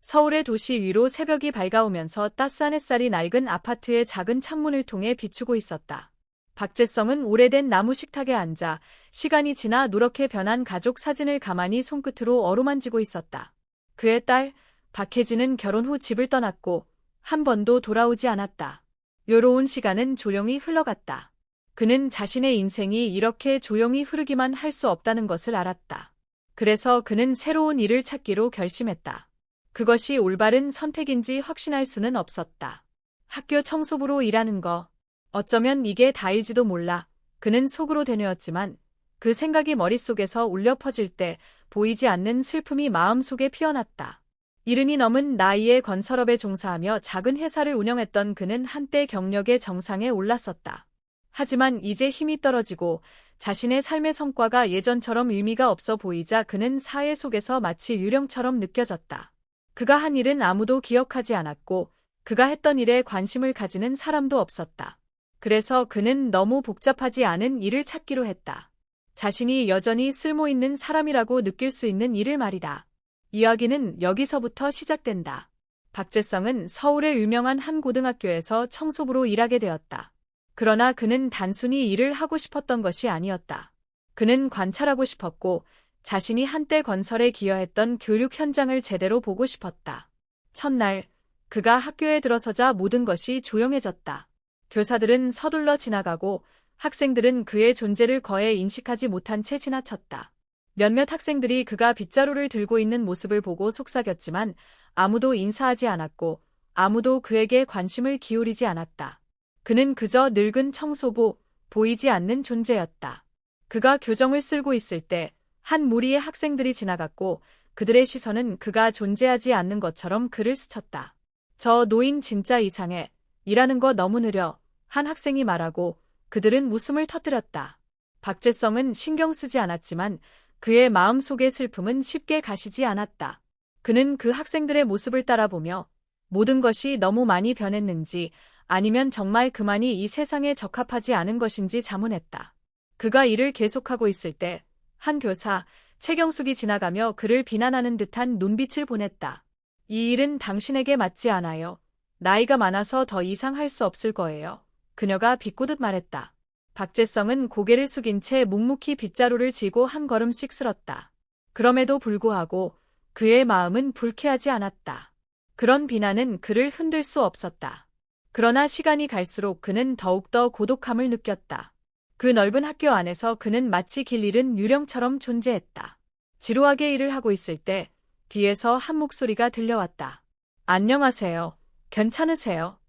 서울의 도시 위로 새벽이 밝아오면서 따스한 햇살이 낡은 아파트의 작은 창문을 통해 비추고 있었다. 박재성은 오래된 나무 식탁에 앉아 시간이 지나 누렇게 변한 가족 사진을 가만히 손끝으로 어루만지고 있었다. 그의 딸, 박혜진은 결혼 후 집을 떠났고 한 번도 돌아오지 않았다. 요로운 시간은 조용히 흘러갔다. 그는 자신의 인생이 이렇게 조용히 흐르기만 할 수 없다는 것을 알았다. 그래서 그는 새로운 일을 찾기로 결심했다. 그것이 올바른 선택인지 확신할 수는 없었다. 학교 청소부로 일하는 거. 어쩌면 이게 다일지도 몰라. 그는 속으로 되뇌었지만 그 생각이 머릿속에서 울려 퍼질 때 보이지 않는 슬픔이 마음속에 피어났다. 70이 넘은 나이에 건설업에 종사하며 작은 회사를 운영했던 그는 한때 경력의 정상에 올랐었다. 하지만 이제 힘이 떨어지고 자신의 삶의 성과가 예전처럼 의미가 없어 보이자 그는 사회 속에서 마치 유령처럼 느껴졌다. 그가 한 일은 아무도 기억하지 않았고 그가 했던 일에 관심을 가지는 사람도 없었다. 그래서 그는 너무 복잡하지 않은 일을 찾기로 했다. 자신이 여전히 쓸모있는 사람이라고 느낄 수 있는 일을 말이다. 이야기는 여기서부터 시작된다. 박재성은 서울의 유명한 한 고등학교에서 청소부로 일하게 되었다. 그러나 그는 단순히 일을 하고 싶었던 것이 아니었다. 그는 관찰하고 싶었고 자신이 한때 건설에 기여했던 교육 현장을 제대로 보고 싶었다. 첫날, 그가 학교에 들어서자 모든 것이 조용해졌다. 교사들은 서둘러 지나가고 학생들은 그의 존재를 거의 인식하지 못한 채 지나쳤다. 몇몇 학생들이 그가 빗자루를 들고 있는 모습을 보고 속삭였지만 아무도 인사하지 않았고 아무도 그에게 관심을 기울이지 않았다. 그는 그저 늙은 청소부, 보이지 않는 존재였다. 그가 교정을 쓸고 있을 때 한 무리의 학생들이 지나갔고 그들의 시선은 그가 존재하지 않는 것처럼 그를 스쳤다. 저 노인 진짜 이상해. 일하는 거 너무 느려. 한 학생이 말하고 그들은 웃음을 터뜨렸다. 박재성은 신경 쓰지 않았지만 그의 마음속의 슬픔은 쉽게 가시지 않았다. 그는 그 학생들의 모습을 따라보며 모든 것이 너무 많이 변했는지 아니면 정말 그만이 이 세상에 적합하지 않은 것인지 자문했다. 그가 일을 계속하고 있을 때 한 교사, 최경숙이 지나가며 그를 비난하는 듯한 눈빛을 보냈다. 이 일은 당신에게 맞지 않아요. 나이가 많아서 더 이상 할 수 없을 거예요. 그녀가 비꼬듯 말했다. 박재성은 고개를 숙인 채 묵묵히 빗자루를 쥐고 한 걸음씩 쓸었다. 그럼에도 불구하고 그의 마음은 불쾌하지 않았다. 그런 비난은 그를 흔들 수 없었다. 그러나 시간이 갈수록 그는 더욱더 고독함을 느꼈다. 그 넓은 학교 안에서 그는 마치 길 잃은 유령처럼 존재했다. 지루하게 일을 하고 있을 때 뒤에서 한 목소리가 들려왔다. 안녕하세요. 괜찮으세요?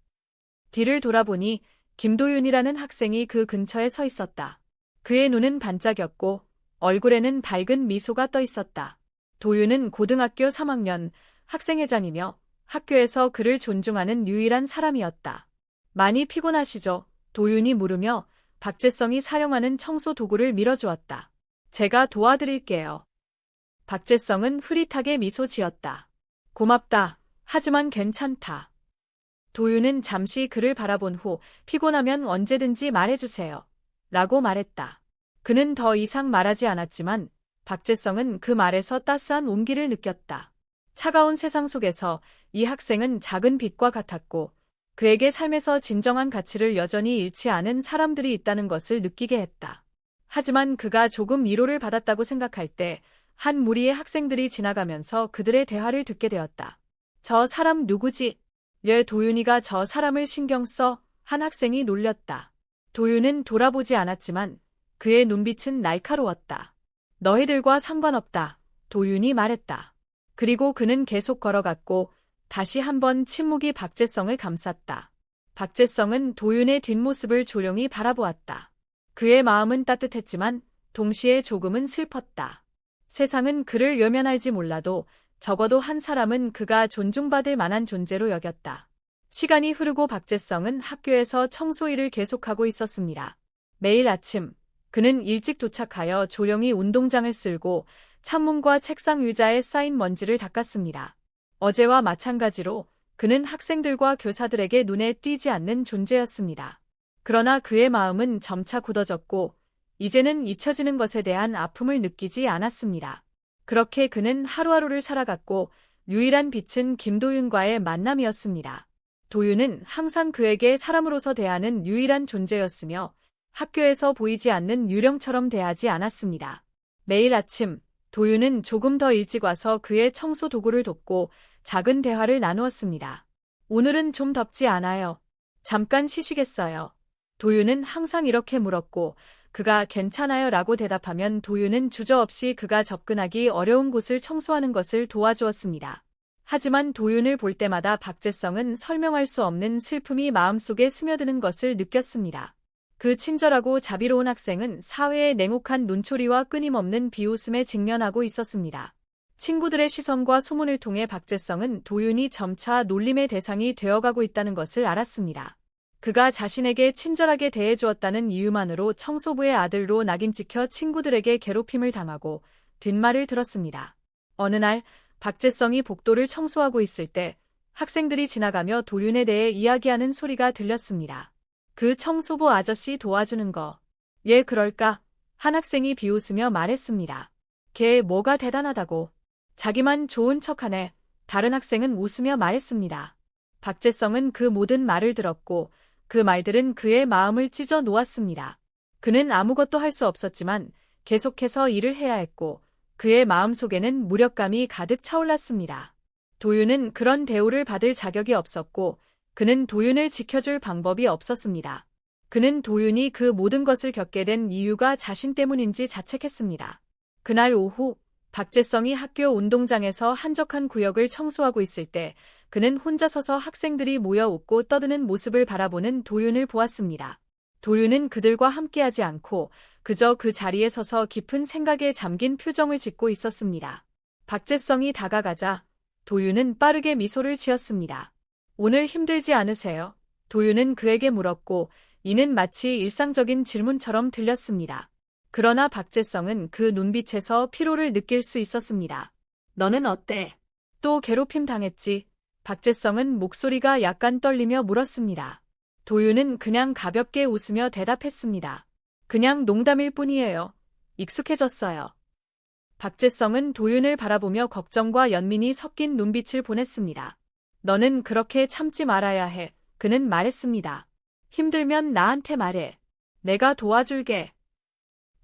뒤를 돌아보니 김도윤이라는 학생이 그 근처에 서 있었다. 그의 눈은 반짝였고 얼굴에는 밝은 미소가 떠 있었다. 도윤은 고등학교 3학년 학생회장이며 학교에서 그를 존중하는 유일한 사람이었다. 많이 피곤하시죠? 도윤이 물으며 박재성이 사용하는 청소 도구를 밀어주었다. 제가 도와드릴게요. 박재성은 흐릿하게 미소 지었다. 고맙다. 하지만 괜찮다. 도윤은 잠시 그를 바라본 후 피곤하면 언제든지 말해주세요. 라고 말했다. 그는 더 이상 말하지 않았지만 박재성은 그 말에서 따스한 온기를 느꼈다. 차가운 세상 속에서 이 학생은 작은 빛과 같았고 그에게 삶에서 진정한 가치를 여전히 잃지 않은 사람들이 있다는 것을 느끼게 했다. 하지만 그가 조금 위로를 받았다고 생각할 때 한 무리의 학생들이 지나가면서 그들의 대화를 듣게 되었다. 저 사람 누구지? 예, 도윤이가 저 사람을 신경 써? 한 학생이 놀렸다. 도윤은 돌아보지 않았지만 그의 눈빛은 날카로웠다. 너희들과 상관없다. 도윤이 말했다. 그리고 그는 계속 걸어갔고 다시 한번 침묵이 박재성을 감쌌다. 박재성은 도윤의 뒷모습을 조용히 바라보았다. 그의 마음은 따뜻했지만 동시에 조금은 슬펐다. 세상은 그를 외면할지 몰라도 적어도 한 사람은 그가 존중받을 만한 존재로 여겼다. 시간이 흐르고 박재성은 학교에서 청소 일을 계속하고 있었습니다. 매일 아침 그는 일찍 도착하여 조용히 운동장을 쓸고 창문과 책상 의자에 쌓인 먼지를 닦았습니다. 어제와 마찬가지로 그는 학생들과 교사들에게 눈에 띄지 않는 존재였습니다. 그러나 그의 마음은 점차 굳어졌고 이제는 잊혀지는 것에 대한 아픔을 느끼지 않았습니다. 그렇게 그는 하루하루를 살아갔고 유일한 빛은 김도윤과의 만남이었습니다. 도윤은 항상 그에게 사람으로서 대하는 유일한 존재였으며 학교에서 보이지 않는 유령처럼 대하지 않았습니다. 매일 아침 도윤은 조금 더 일찍 와서 그의 청소 도구를 돕고 작은 대화를 나누었습니다. 오늘은 좀 덥지 않아요. 잠깐 쉬시겠어요? 도윤은 항상 이렇게 물었고 그가 괜찮아요 라고 대답하면 도윤은 주저없이 그가 접근하기 어려운 곳을 청소하는 것을 도와주었습니다. 하지만 도윤을 볼 때마다 박재성은 설명할 수 없는 슬픔이 마음속에 스며드는 것을 느꼈습니다. 그 친절하고 자비로운 학생은 사회의 냉혹한 눈초리와 끊임없는 비웃음에 직면하고 있었습니다. 친구들의 시선과 소문을 통해 박재성은 도윤이 점차 놀림의 대상이 되어가고 있다는 것을 알았습니다. 그가 자신에게 친절하게 대해주었다는 이유만으로 청소부의 아들로 낙인 찍혀 친구들에게 괴롭힘을 당하고 뒷말을 들었습니다. 어느 날 박재성이 복도를 청소하고 있을 때 학생들이 지나가며 도윤에 대해 이야기하는 소리가 들렸습니다. 그 청소부 아저씨 도와주는 거. 얘 그럴까? 한 학생이 비웃으며 말했습니다. 걔 뭐가 대단하다고. 자기만 좋은 척하네. 다른 학생은 웃으며 말했습니다. 박재성은 그 모든 말을 들었고 그 말들은 그의 마음을 찢어 놓았습니다. 그는 아무것도 할 수 없었지만 계속해서 일을 해야 했고 그의 마음속에는 무력감이 가득 차올랐습니다. 도윤은 그런 대우를 받을 자격이 없었고 그는 도윤을 지켜줄 방법이 없었습니다. 그는 도윤이 그 모든 것을 겪게 된 이유가 자신 때문인지 자책했습니다. 그날 오후 박재성이 학교 운동장에서 한적한 구역을 청소하고 있을 때 그는 혼자 서서 학생들이 모여 웃고 떠드는 모습을 바라보는 도윤을 보았습니다. 도윤은 그들과 함께하지 않고 그저 그 자리에 서서 깊은 생각에 잠긴 표정을 짓고 있었습니다. 박재성이 다가가자 도윤은 빠르게 미소를 지었습니다. 오늘 힘들지 않으세요? 도윤은 그에게 물었고 이는 마치 일상적인 질문처럼 들렸습니다. 그러나 박재성은 그 눈빛에서 피로를 느낄 수 있었습니다. 너는 어때? 또 괴롭힘 당했지? 박재성은 목소리가 약간 떨리며 물었습니다. 도윤은 그냥 가볍게 웃으며 대답했습니다. 그냥 농담일 뿐이에요. 익숙해졌어요. 박재성은 도윤을 바라보며 걱정과 연민이 섞인 눈빛을 보냈습니다. 너는 그렇게 참지 말아야 해. 그는 말했습니다. 힘들면 나한테 말해. 내가 도와줄게.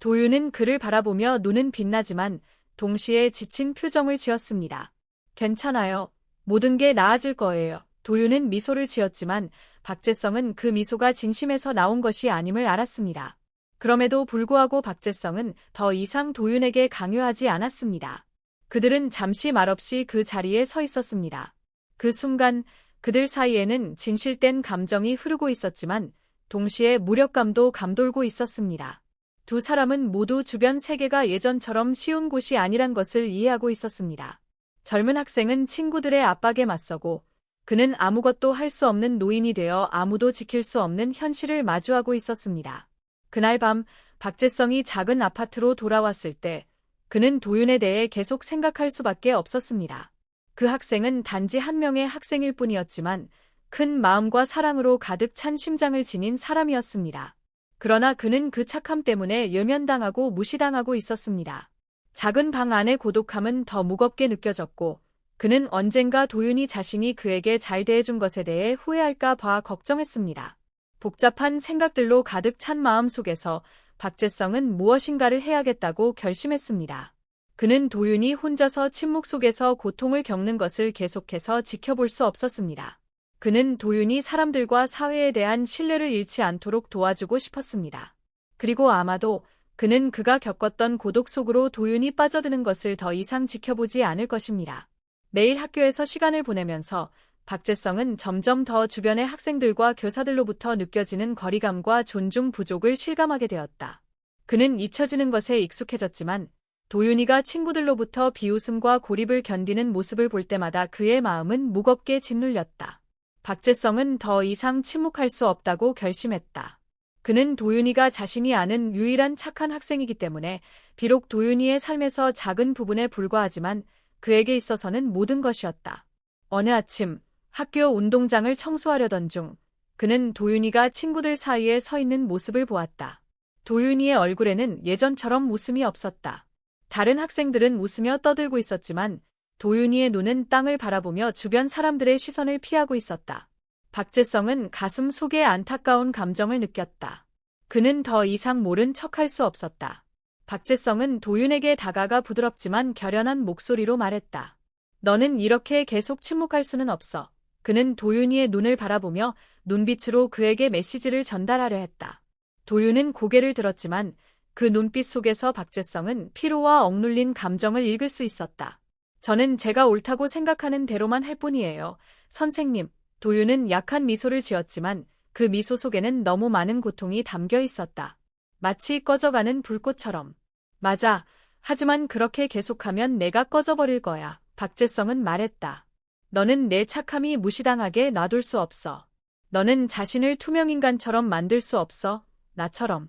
도윤은 그를 바라보며 눈은 빛나지만 동시에 지친 표정을 지었습니다. 괜찮아요. 모든 게 나아질 거예요. 도윤은 미소를 지었지만 박재성은 그 미소가 진심에서 나온 것이 아님을 알았습니다. 그럼에도 불구하고 박재성은 더 이상 도윤에게 강요하지 않았습니다. 그들은 잠시 말없이 그 자리에 서 있었습니다. 그 순간 그들 사이에는 진실된 감정이 흐르고 있었지만 동시에 무력감도 감돌고 있었습니다. 두 사람은 모두 주변 세계가 예전처럼 쉬운 곳이 아니란 것을 이해하고 있었습니다. 젊은 학생은 친구들의 압박에 맞서고 그는 아무것도 할 수 없는 노인이 되어 아무도 지킬 수 없는 현실을 마주하고 있었습니다. 그날 밤 박재성이 작은 아파트로 돌아왔을 때 그는 도윤에 대해 계속 생각할 수밖에 없었습니다. 그 학생은 단지 한 명의 학생일 뿐이었지만 큰 마음과 사랑으로 가득 찬 심장을 지닌 사람이었습니다. 그러나 그는 그 착함 때문에 외면당하고 무시당하고 있었습니다. 작은 방 안의 고독함은 더 무겁게 느껴졌고 그는 언젠가 도윤이 자신이 그에게 잘 대해준 것에 대해 후회할까 봐 걱정했습니다. 복잡한 생각들로 가득 찬 마음 속에서 박재성은 무엇인가를 해야겠다고 결심했습니다. 그는 도윤이 혼자서 침묵 속에서 고통을 겪는 것을 계속해서 지켜볼 수 없었습니다. 그는 도윤이 사람들과 사회에 대한 신뢰를 잃지 않도록 도와주고 싶었습니다. 그리고 아마도 그는 그가 겪었던 고독 속으로 도윤이 빠져드는 것을 더 이상 지켜보지 않을 것입니다. 매일 학교에서 시간을 보내면서 박재성은 점점 더 주변의 학생들과 교사들로부터 느껴지는 거리감과 존중 부족을 실감하게 되었다. 그는 잊혀지는 것에 익숙해졌지만 도윤이가 친구들로부터 비웃음과 고립을 견디는 모습을 볼 때마다 그의 마음은 무겁게 짓눌렸다. 박재성은 더 이상 침묵할 수 없다고 결심했다. 그는 도윤이가 자신이 아는 유일한 착한 학생이기 때문에 비록 도윤이의 삶에서 작은 부분에 불과하지만 그에게 있어서는 모든 것이었다. 어느 아침 학교 운동장을 청소하려던 중 그는 도윤이가 친구들 사이에 서 있는 모습을 보았다. 도윤이의 얼굴에는 예전처럼 웃음이 없었다. 다른 학생들은 웃으며 떠들고 있었지만 도윤이의 눈은 땅을 바라보며 주변 사람들의 시선을 피하고 있었다. 박재성은 가슴 속에 안타까운 감정을 느꼈다. 그는 더 이상 모른 척할 수 없었다. 박재성은 도윤에게 다가가 부드럽지만 결연한 목소리로 말했다. 너는 이렇게 계속 침묵할 수는 없어. 그는 도윤이의 눈을 바라보며 눈빛으로 그에게 메시지를 전달하려 했다. 도윤은 고개를 들었지만 그 눈빛 속에서 박재성은 피로와 억눌린 감정을 읽을 수 있었다. 저는 제가 옳다고 생각하는 대로만 할 뿐이에요. 선생님, 도윤은 약한 미소를 지었지만 그 미소 속에는 너무 많은 고통이 담겨 있었다. 마치 꺼져가는 불꽃처럼. 맞아. 하지만 그렇게 계속하면 내가 꺼져버릴 거야. 박재성은 말했다. 너는 내 착함이 무시당하게 놔둘 수 없어. 너는 자신을 투명인간처럼 만들 수 없어. 나처럼.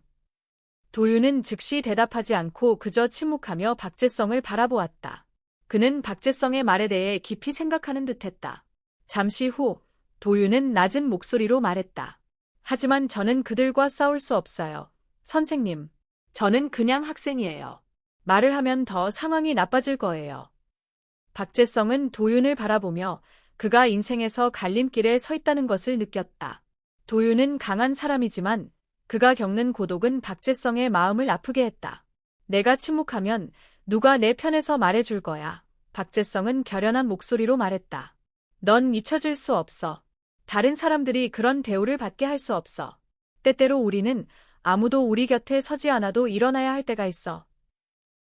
도윤은 즉시 대답하지 않고 그저 침묵하며 박재성을 바라보았다. 그는 박재성의 말에 대해 깊이 생각하는 듯했다. 잠시 후 도윤은 낮은 목소리로 말했다. 하지만 저는 그들과 싸울 수 없어요. 선생님, 저는 그냥 학생이에요. 말을 하면 더 상황이 나빠질 거예요. 박재성은 도윤을 바라보며 그가 인생에서 갈림길에 서 있다는 것을 느꼈다. 도윤은 강한 사람이지만 그가 겪는 고독은 박재성의 마음을 아프게 했다. 내가 침묵하면 누가 내 편에서 말해줄 거야. 박재성은 결연한 목소리로 말했다. 넌 잊혀질 수 없어. 다른 사람들이 그런 대우를 받게 할 수 없어. 때때로 우리는 아무도 우리 곁에 서지 않아도 일어나야 할 때가 있어.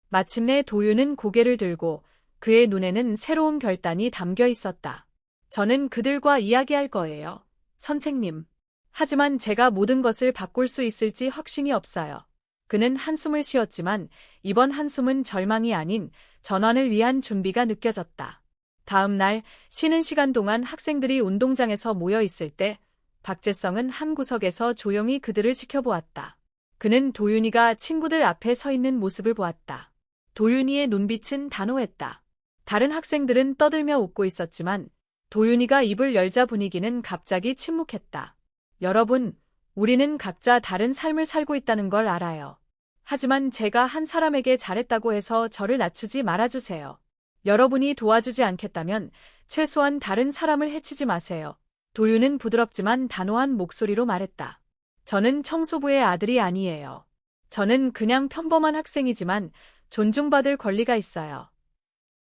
마침내 도윤은 고개를 들고 그의 눈에는 새로운 결단이 담겨 있었다. 저는 그들과 이야기할 거예요. 선생님. 하지만 제가 모든 것을 바꿀 수 있을지 확신이 없어요. 그는 한숨을 쉬었지만 이번 한숨은 절망이 아닌 전환을 위한 준비가 느껴졌다. 다음 날 쉬는 시간 동안 학생들이 운동장에서 모여 있을 때 박재성은 한 구석에서 조용히 그들을 지켜보았다. 그는 도윤이가 친구들 앞에 서 있는 모습을 보았다. 도윤이의 눈빛은 단호했다. 다른 학생들은 떠들며 웃고 있었지만 도윤이가 입을 열자 분위기는 갑자기 침묵했다. 여러분, 우리는 각자 다른 삶을 살고 있다는 걸 알아요. 하지만 제가 한 사람에게 잘했다고 해서 저를 낮추지 말아주세요. 여러분이 도와주지 않겠다면 최소한 다른 사람을 해치지 마세요. 도윤은 부드럽지만 단호한 목소리로 말했다. 저는 청소부의 아들이 아니에요. 저는 그냥 평범한 학생이지만 존중받을 권리가 있어요.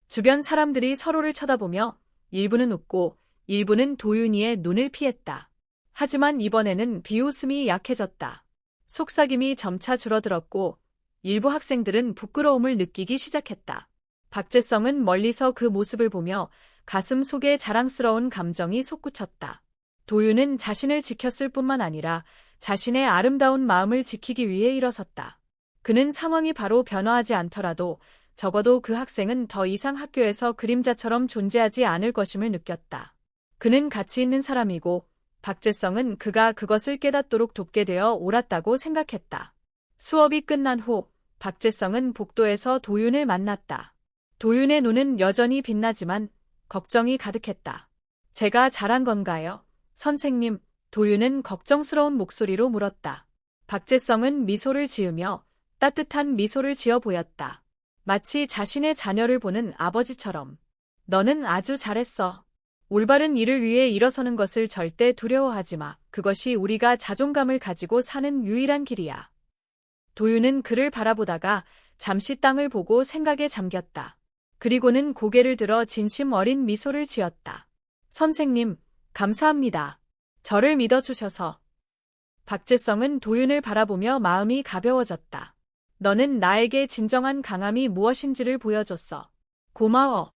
주변 사람들이 서로를 쳐다보며 일부는 웃고 일부는 도윤이의 눈을 피했다. 하지만 이번에는 비웃음이 약해졌다. 속삭임이 점차 줄어들었고 일부 학생들은 부끄러움을 느끼기 시작했다. 박재성은 멀리서 그 모습을 보며 가슴 속에 자랑스러운 감정이 솟구쳤다. 도윤은 자신을 지켰을 뿐만 아니라 자신의 아름다운 마음을 지키기 위해 일어섰다. 그는 상황이 바로 변화하지 않더라도 적어도 그 학생은 더 이상 학교에서 그림자처럼 존재하지 않을 것임을 느꼈다. 그는 가치 있는 사람이고 박재성은 그가 그것을 깨닫도록 돕게 되어 옳았다고 생각했다. 수업이 끝난 후 박재성은 복도에서 도윤을 만났다. 도윤의 눈은 여전히 빛나지만 걱정이 가득했다. 제가 잘한 건가요? 선생님, 도윤은 걱정스러운 목소리로 물었다. 박재성은 미소를 지으며 따뜻한 미소를 지어 보였다. 마치 자신의 자녀를 보는 아버지처럼. 너는 아주 잘했어. 올바른 일을 위해 일어서는 것을 절대 두려워하지 마. 그것이 우리가 자존감을 가지고 사는 유일한 길이야. 도윤은 그를 바라보다가 잠시 땅을 보고 생각에 잠겼다. 그리고는 고개를 들어 진심 어린 미소를 지었다. 선생님, 감사합니다. 저를 믿어주셔서. 박재성은 도윤을 바라보며 마음이 가벼워졌다. 너는 나에게 진정한 강함이 무엇인지를 보여줬어. 고마워.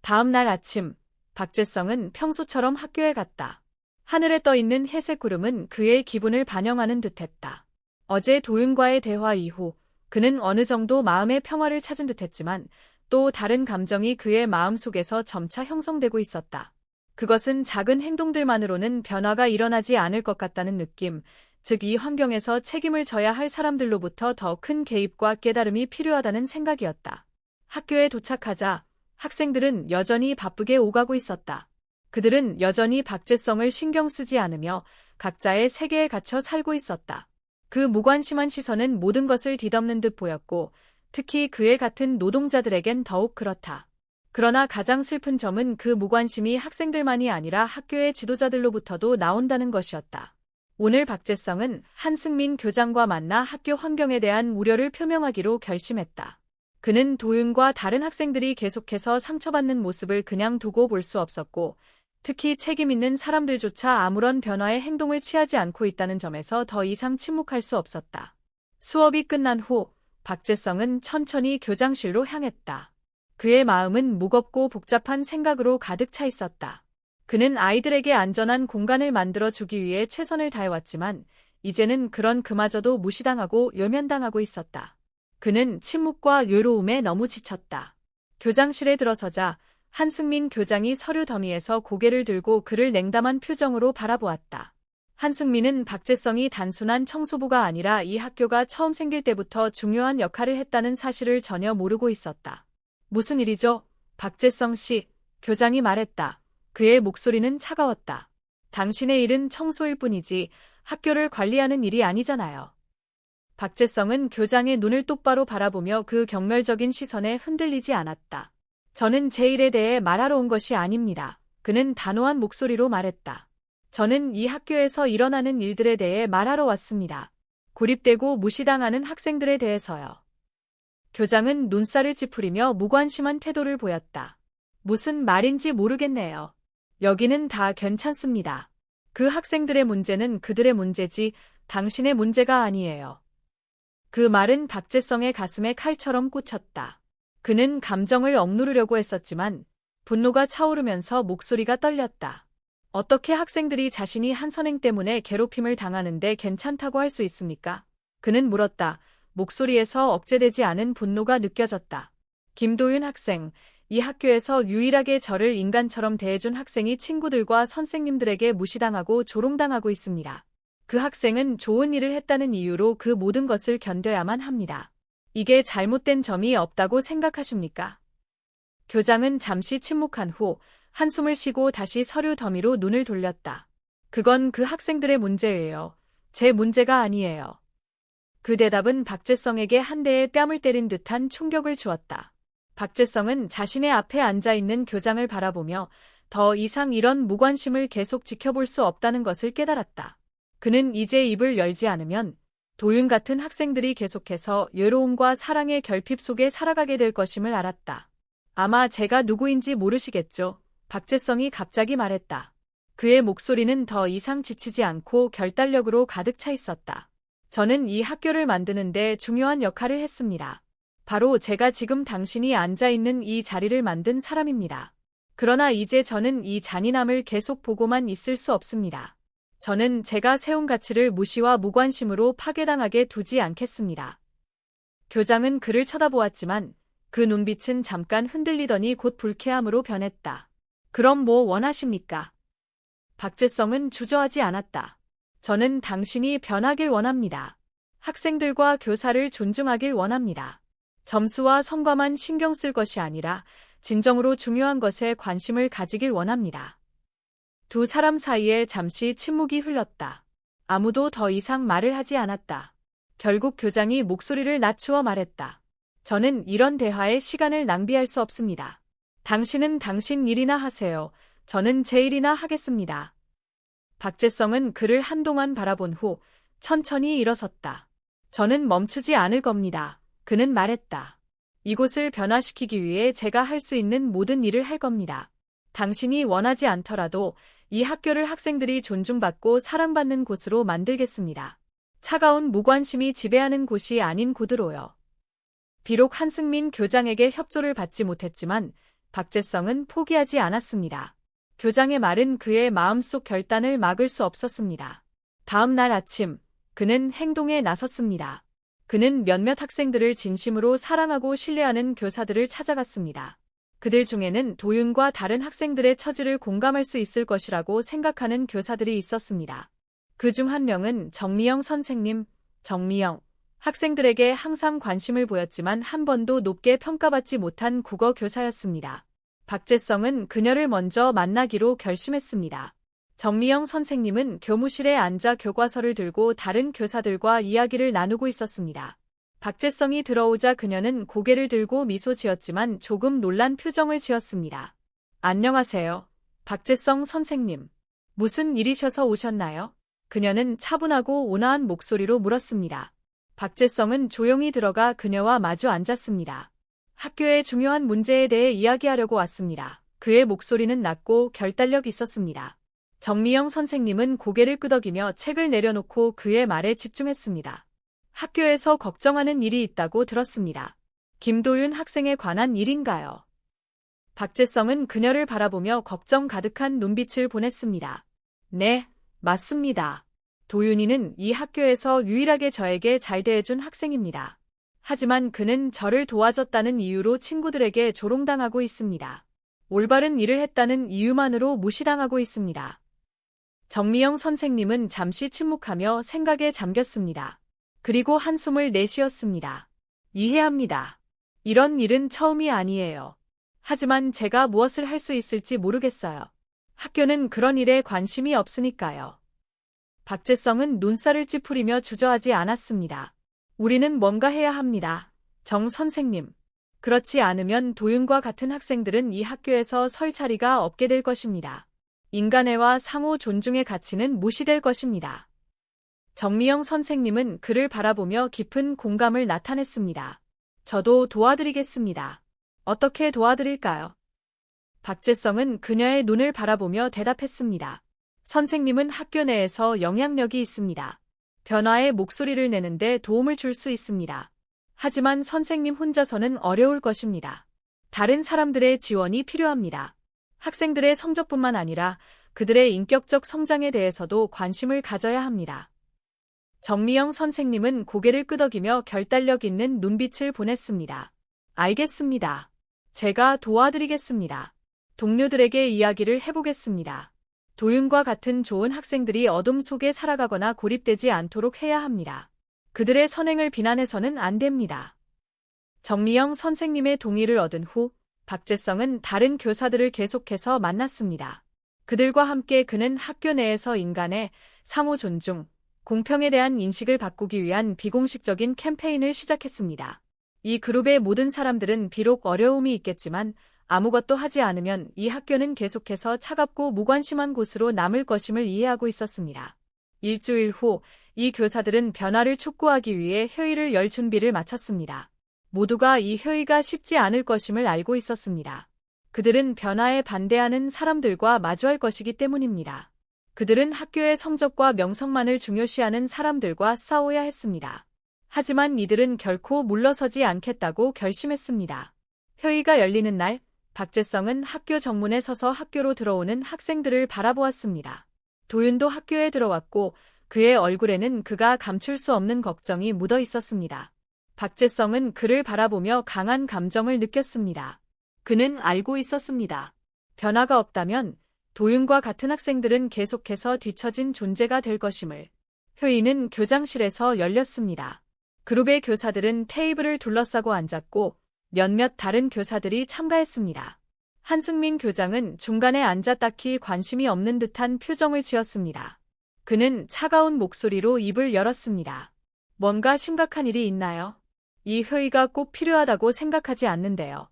다음 날 아침, 박재성은 평소처럼 학교에 갔다. 하늘에 떠있는 회색 구름은 그의 기분을 반영하는 듯했다. 어제 도윤과의 대화 이후 그는 어느 정도 마음의 평화를 찾은 듯했지만 또 다른 감정이 그의 마음속에서 점차 형성되고 있었다. 그것은 작은 행동들만으로는 변화가 일어나지 않을 것 같다는 느낌, 즉 이 환경에서 책임을 져야 할 사람들로부터 더 큰 개입과 깨달음이 필요하다는 생각이었다. 학교에 도착하자 학생들은 여전히 바쁘게 오가고 있었다. 그들은 여전히 박재성을 신경 쓰지 않으며 각자의 세계에 갇혀 살고 있었다. 그 무관심한 시선은 모든 것을 뒤덮는 듯 보였고 특히 그에 같은 노동자들에겐 더욱 그렇다. 그러나 가장 슬픈 점은 그 무관심이 학생들만이 아니라 학교의 지도자들로부터도 나온다는 것이었다. 오늘 박재성은 한승민 교장과 만나 학교 환경에 대한 우려를 표명하기로 결심했다. 그는 도윤과 다른 학생들이 계속해서 상처받는 모습을 그냥 두고 볼 수 없었고, 특히 책임 있는 사람들조차 아무런 변화의 행동을 취하지 않고 있다는 점에서 더 이상 침묵할 수 없었다. 수업이 끝난 후 박재성은 천천히 교장실로 향했다. 그의 마음은 무겁고 복잡한 생각으로 가득 차 있었다. 그는 아이들에게 안전한 공간을 만들어주기 위해 최선을 다해왔지만 이제는 그런 그마저도 무시당하고 외면당하고 있었다. 그는 침묵과 외로움에 너무 지쳤다. 교장실에 들어서자 한승민 교장이 서류 더미에서 고개를 들고 그를 냉담한 표정으로 바라보았다. 한승민은 박재성이 단순한 청소부가 아니라 이 학교가 처음 생길 때부터 중요한 역할을 했다는 사실을 전혀 모르고 있었다. 무슨 일이죠? 박재성 씨, 교장이 말했다. 그의 목소리는 차가웠다. 당신의 일은 청소일 뿐이지 학교를 관리하는 일이 아니잖아요. 박재성은 교장의 눈을 똑바로 바라보며 그 경멸적인 시선에 흔들리지 않았다. 저는 제 일에 대해 말하러 온 것이 아닙니다. 그는 단호한 목소리로 말했다. 저는 이 학교에서 일어나는 일들에 대해 말하러 왔습니다. 고립되고 무시당하는 학생들에 대해서요. 교장은 눈살을 찌푸리며 무관심한 태도를 보였다. 무슨 말인지 모르겠네요. 여기는 다 괜찮습니다. 그 학생들의 문제는 그들의 문제지 당신의 문제가 아니에요. 그 말은 박재성의 가슴에 칼처럼 꽂혔다. 그는 감정을 억누르려고 했었지만 분노가 차오르면서 목소리가 떨렸다. 어떻게 학생들이 자신이 한 선행 때문에 괴롭힘을 당하는데 괜찮다고 할 수 있습니까? 그는 물었다. 목소리에서 억제되지 않은 분노가 느껴졌다. 김도윤 학생, 이 학교에서 유일하게 저를 인간처럼 대해준 학생이 친구들과 선생님들에게 무시당하고 조롱당하고 있습니다. 그 학생은 좋은 일을 했다는 이유로 그 모든 것을 견뎌야만 합니다. 이게 잘못된 점이 없다고 생각하십니까? 교장은 잠시 침묵한 후 한숨을 쉬고 다시 서류 더미로 눈을 돌렸다. 그건 그 학생들의 문제예요. 제 문제가 아니에요. 그 대답은 박재성에게 한 대의 뺨을 때린 듯한 충격을 주었다. 박재성은 자신의 앞에 앉아있는 교장을 바라보며 더 이상 이런 무관심을 계속 지켜볼 수 없다는 것을 깨달았다. 그는 이제 입을 열지 않으면 도윤 같은 학생들이 계속해서 외로움과 사랑의 결핍 속에 살아가게 될 것임을 알았다. 아마 제가 누구인지 모르시겠죠? 박재성이 갑자기 말했다. 그의 목소리는 더 이상 지치지 않고 결단력으로 가득 차 있었다. 저는 이 학교를 만드는데 중요한 역할을 했습니다. 바로 제가 지금 당신이 앉아있는 이 자리를 만든 사람입니다. 그러나 이제 저는 이 잔인함을 계속 보고만 있을 수 없습니다. 저는 제가 세운 가치를 무시와 무관심으로 파괴당하게 두지 않겠습니다. 교장은 그를 쳐다보았지만 그 눈빛은 잠깐 흔들리더니 곧 불쾌함으로 변했다. 그럼 뭐 원하십니까? 박재성은 주저하지 않았다. 저는 당신이 변하길 원합니다. 학생들과 교사를 존중하길 원합니다. 점수와 성과만 신경 쓸 것이 아니라 진정으로 중요한 것에 관심을 가지길 원합니다. 두 사람 사이에 잠시 침묵이 흘렀다. 아무도 더 이상 말을 하지 않았다. 결국 교장이 목소리를 낮추어 말했다. 저는 이런 대화에 시간을 낭비할 수 없습니다. 당신은 당신 일이나 하세요. 저는 제 일이나 하겠습니다. 박재성은 그를 한동안 바라본 후 천천히 일어섰다. 저는 멈추지 않을 겁니다. 그는 말했다. 이곳을 변화시키기 위해 제가 할 수 있는 모든 일을 할 겁니다. 당신이 원하지 않더라도 이 학교를 학생들이 존중받고 사랑받는 곳으로 만들겠습니다. 차가운 무관심이 지배하는 곳이 아닌 곳으로요. 비록 한승민 교장에게 협조를 받지 못했지만 박재성은 포기하지 않았습니다. 교장의 말은 그의 마음속 결단을 막을 수 없었습니다. 다음 날 아침, 그는 행동에 나섰습니다. 그는 몇몇 학생들을 진심으로 사랑하고 신뢰하는 교사들을 찾아갔습니다. 그들 중에는 도윤과 다른 학생들의 처지를 공감할 수 있을 것이라고 생각하는 교사들이 있었습니다. 그 중 한 명은 정미영 선생님, 정미영. 학생들에게 항상 관심을 보였지만 한 번도 높게 평가받지 못한 국어 교사였습니다. 박재성은 그녀를 먼저 만나기로 결심했습니다. 정미영 선생님은 교무실에 앉아 교과서를 들고 다른 교사들과 이야기를 나누고 있었습니다. 박재성이 들어오자 그녀는 고개를 들고 미소 지었지만 조금 놀란 표정을 지었습니다. 안녕하세요. 박재성 선생님. 무슨 일이셔서 오셨나요? 그녀는 차분하고 온화한 목소리로 물었습니다. 박재성은 조용히 들어가 그녀와 마주 앉았습니다. 학교의 중요한 문제에 대해 이야기하려고 왔습니다. 그의 목소리는 낮고 결단력 있었습니다. 정미영 선생님은 고개를 끄덕이며 책을 내려놓고 그의 말에 집중했습니다. 학교에서 걱정하는 일이 있다고 들었습니다. 김도윤 학생에 관한 일인가요? 박재성은 그녀를 바라보며 걱정 가득한 눈빛을 보냈습니다. 네, 맞습니다. 도윤이는 이 학교에서 유일하게 저에게 잘 대해준 학생입니다. 하지만 그는 저를 도와줬다는 이유로 친구들에게 조롱당하고 있습니다. 올바른 일을 했다는 이유만으로 무시당하고 있습니다. 정미영 선생님은 잠시 침묵하며 생각에 잠겼습니다. 그리고 한숨을 내쉬었습니다. 이해합니다. 이런 일은 처음이 아니에요. 하지만 제가 무엇을 할 수 있을지 모르겠어요. 학교는 그런 일에 관심이 없으니까요. 박재성은 눈살을 찌푸리며 주저하지 않았습니다. 우리는 뭔가 해야 합니다. 정 선생님. 그렇지 않으면 도윤과 같은 학생들은 이 학교에서 설 자리가 없게 될 것입니다. 인간애와 상호 존중의 가치는 무시될 것입니다. 정미영 선생님은 그를 바라보며 깊은 공감을 나타냈습니다. 저도 도와드리겠습니다. 어떻게 도와드릴까요? 박재성은 그녀의 눈을 바라보며 대답했습니다. 선생님은 학교 내에서 영향력이 있습니다. 변화의 목소리를 내는데 도움을 줄 수 있습니다. 하지만 선생님 혼자서는 어려울 것입니다. 다른 사람들의 지원이 필요합니다. 학생들의 성적뿐만 아니라 그들의 인격적 성장에 대해서도 관심을 가져야 합니다. 정미영 선생님은 고개를 끄덕이며 결단력 있는 눈빛을 보냈습니다. 알겠습니다. 제가 도와드리겠습니다. 동료들에게 이야기를 해보겠습니다. 도윤과 같은 좋은 학생들이 어둠 속에 살아가거나 고립되지 않도록 해야 합니다. 그들의 선행을 비난해서는 안 됩니다. 정미영 선생님의 동의를 얻은 후 박재성은 다른 교사들을 계속해서 만났습니다. 그들과 함께 그는 학교 내에서 인간의 상호 존중, 공평에 대한 인식을 바꾸기 위한 비공식적인 캠페인을 시작했습니다. 이 그룹의 모든 사람들은 비록 어려움이 있겠지만 아무것도 하지 않으면 이 학교는 계속해서 차갑고 무관심한 곳으로 남을 것임을 이해하고 있었습니다. 일주일 후 이 교사들은 변화를 촉구하기 위해 회의를 열 준비를 마쳤습니다. 모두가 이 회의가 쉽지 않을 것임을 알고 있었습니다. 그들은 변화에 반대하는 사람들과 마주할 것이기 때문입니다. 그들은 학교의 성적과 명성만을 중요시하는 사람들과 싸워야 했습니다. 하지만 이들은 결코 물러서지 않겠다고 결심했습니다. 회의가 열리는 날, 박재성은 학교 정문에 서서 학교로 들어오는 학생들을 바라보았습니다. 도윤도 학교에 들어왔고 그의 얼굴에는 그가 감출 수 없는 걱정이 묻어 있었습니다. 박재성은 그를 바라보며 강한 감정을 느꼈습니다. 그는 알고 있었습니다. 변화가 없다면 도윤과 같은 학생들은 계속해서 뒤처진 존재가 될 것임을. 회의는 교장실에서 열렸습니다. 그룹의 교사들은 테이블을 둘러싸고 앉았고 몇몇 다른 교사들이 참가했습니다. 한승민 교장은 중간에 앉아 딱히 관심이 없는 듯한 표정을 지었습니다. 그는 차가운 목소리로 입을 열었습니다. 뭔가 심각한 일이 있나요? 이 회의가 꼭 필요하다고 생각하지 않는데요.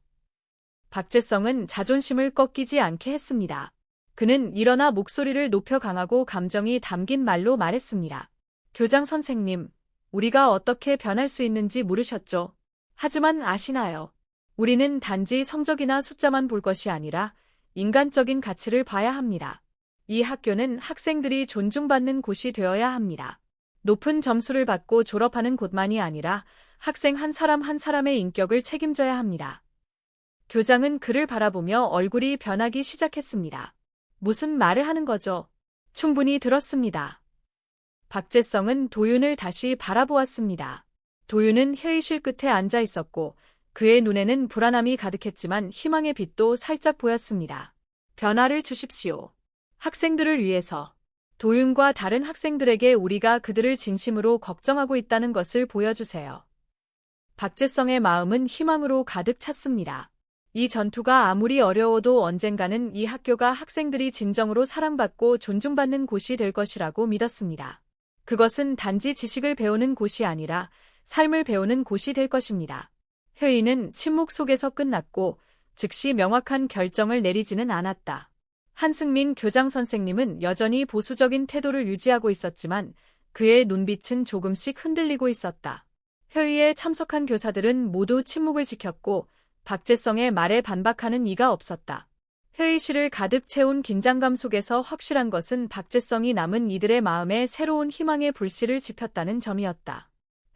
박재성은 자존심을 꺾이지 않게 했습니다. 그는 일어나 목소리를 높여 강하고 감정이 담긴 말로 말했습니다. 교장 선생님, 우리가 어떻게 변할 수 있는지 물으셨죠? 하지만 아시나요? 우리는 단지 성적이나 숫자만 볼 것이 아니라 인간적인 가치를 봐야 합니다. 이 학교는 학생들이 존중받는 곳이 되어야 합니다. 높은 점수를 받고 졸업하는 곳만이 아니라 학생 한 사람 한 사람의 인격을 책임져야 합니다. 교장은 그를 바라보며 얼굴이 변하기 시작했습니다. 무슨 말을 하는 거죠? 충분히 들었습니다. 박재성은 도윤을 다시 바라보았습니다. 도윤은 회의실 끝에 앉아 있었고 그의 눈에는 불안함이 가득했지만 희망의 빛도 살짝 보였습니다. 변화를 주십시오. 학생들을 위해서. 도윤과 다른 학생들에게 우리가 그들을 진심으로 걱정하고 있다는 것을 보여주세요. 박재성의 마음은 희망으로 가득 찼습니다. 이 전투가 아무리 어려워도 언젠가는 이 학교가 학생들이 진정으로 사랑받고 존중받는 곳이 될 것이라고 믿었습니다. 그것은 단지 지식을 배우는 곳이 아니라 삶을 배우는 곳이 될 것입니다. 회의는 침묵 속에서 끝났고 즉시 명확한 결정을 내리지는 않았다. 한승민 교장 선생님은 여전히 보수적인 태도를 유지하고 있었지만 그의 눈빛은 조금씩 흔들리고 있었다. 회의에 참석한 교사들은 모두 침묵을 지켰고 박재성의 말에 반박하는 이가 없었다. 회의실을 가득 채운 긴장감 속에서 확실한 것은 박재성이 남은 이들의 마음에 새로운 희망의 불씨를 지폈다는 점이었다.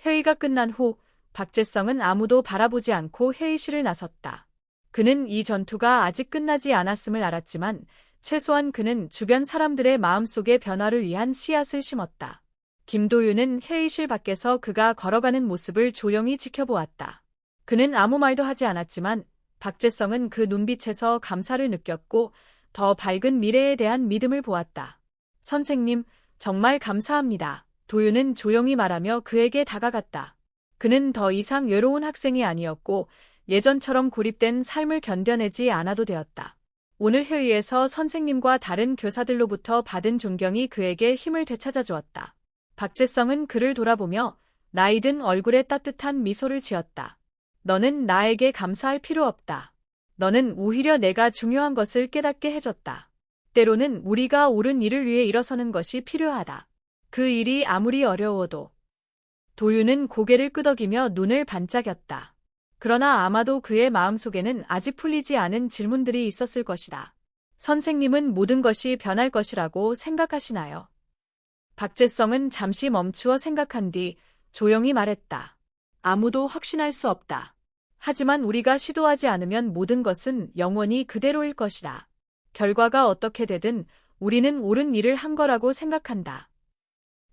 회의가 끝난 후 박재성은 아무도 바라보지 않고 회의실을 나섰다. 그는 이 전투가 아직 끝나지 않았음을 알았지만 최소한 그는 주변 사람들의 마음속의 변화를 위한 씨앗을 심었다. 김도윤은 회의실 밖에서 그가 걸어가는 모습을 조용히 지켜보았다. 그는 아무 말도 하지 않았지만 박재성은 그 눈빛에서 감사를 느꼈고 더 밝은 미래에 대한 믿음을 보았다. 선생님, 정말 감사합니다. 도윤은 조용히 말하며 그에게 다가갔다. 그는 더 이상 외로운 학생이 아니었고 예전처럼 고립된 삶을 견뎌내지 않아도 되었다. 오늘 회의에서 선생님과 다른 교사들로부터 받은 존경이 그에게 힘을 되찾아 주었다. 박재성은 그를 돌아보며 나이든 얼굴에 따뜻한 미소를 지었다. 너는 나에게 감사할 필요 없다. 너는 오히려 내가 중요한 것을 깨닫게 해줬다. 때로는 우리가 옳은 일을 위해 일어서는 것이 필요하다. 그 일이 아무리 어려워도. 도윤은 고개를 끄덕이며 눈을 반짝였다. 그러나 아마도 그의 마음속에는 아직 풀리지 않은 질문들이 있었을 것이다. 선생님은 모든 것이 변할 것이라고 생각하시나요? 박재성은 잠시 멈추어 생각한 뒤 조용히 말했다. 아무도 확신할 수 없다. 하지만 우리가 시도하지 않으면 모든 것은 영원히 그대로일 것이다. 결과가 어떻게 되든 우리는 옳은 일을 한 거라고 생각한다.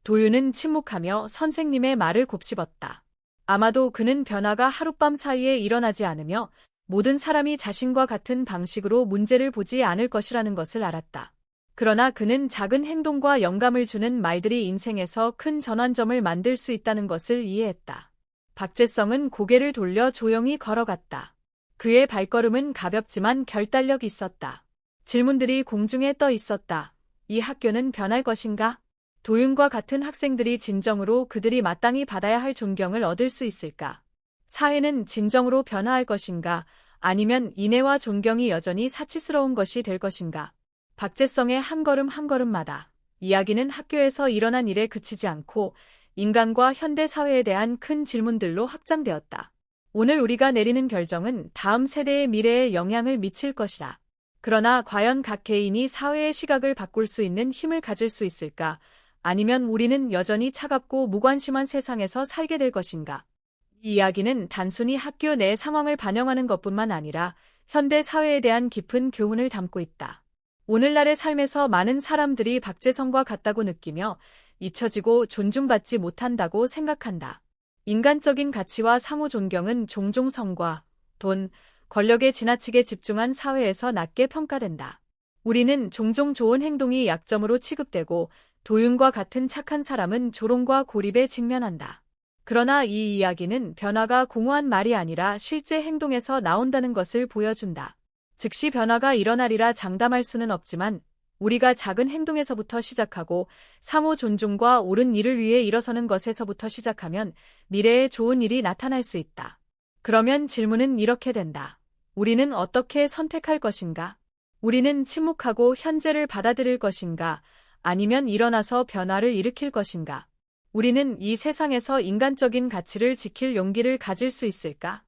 도윤은 침묵하며 선생님의 말을 곱씹었다. 아마도 그는 변화가 하룻밤 사이에 일어나지 않으며 모든 사람이 자신과 같은 방식으로 문제를 보지 않을 것이라는 것을 알았다. 그러나 그는 작은 행동과 영감을 주는 말들이 인생에서 큰 전환점을 만들 수 있다는 것을 이해했다. 박재성은 고개를 돌려 조용히 걸어갔다. 그의 발걸음은 가볍지만 결단력 있었다. 질문들이 공중에 떠 있었다. 이 학교는 변할 것인가? 도윤과 같은 학생들이 진정으로 그들이 마땅히 받아야 할 존경을 얻을 수 있을까? 사회는 진정으로 변화할 것인가? 아니면 인애와 존경이 여전히 사치스러운 것이 될 것인가? 박재성의 한 걸음 한 걸음마다 이야기는 학교에서 일어난 일에 그치지 않고 인간과 현대 사회에 대한 큰 질문들로 확장되었다. 오늘 우리가 내리는 결정은 다음 세대의 미래에 영향을 미칠 것이다. 그러나 과연 각 개인이 사회의 시각을 바꿀 수 있는 힘을 가질 수 있을까? 아니면 우리는 여전히 차갑고 무관심한 세상에서 살게 될 것인가? 이 이야기는 단순히 학교 내 상황을 반영하는 것뿐만 아니라 현대 사회에 대한 깊은 교훈을 담고 있다. 오늘날의 삶에서 많은 사람들이 박재성과 같다고 느끼며 잊혀지고 존중받지 못한다고 생각한다. 인간적인 가치와 상호 존경은 종종 성과, 돈, 권력에 지나치게 집중한 사회에서 낮게 평가된다. 우리는 종종 좋은 행동이 약점으로 취급되고 도윤과 같은 착한 사람은 조롱과 고립에 직면한다. 그러나 이 이야기는 변화가 공허한 말이 아니라 실제 행동에서 나온다는 것을 보여준다. 즉시 변화가 일어나리라 장담할 수는 없지만 우리가 작은 행동에서부터 시작하고 상호 존중과 옳은 일을 위해 일어서는 것에서부터 시작하면 미래에 좋은 일이 나타날 수 있다. 그러면 질문은 이렇게 된다. 우리는 어떻게 선택할 것인가? 우리는 침묵하고 현재를 받아들일 것인가? 아니면 일어나서 변화를 일으킬 것인가? 우리는 이 세상에서 인간적인 가치를 지킬 용기를 가질 수 있을까?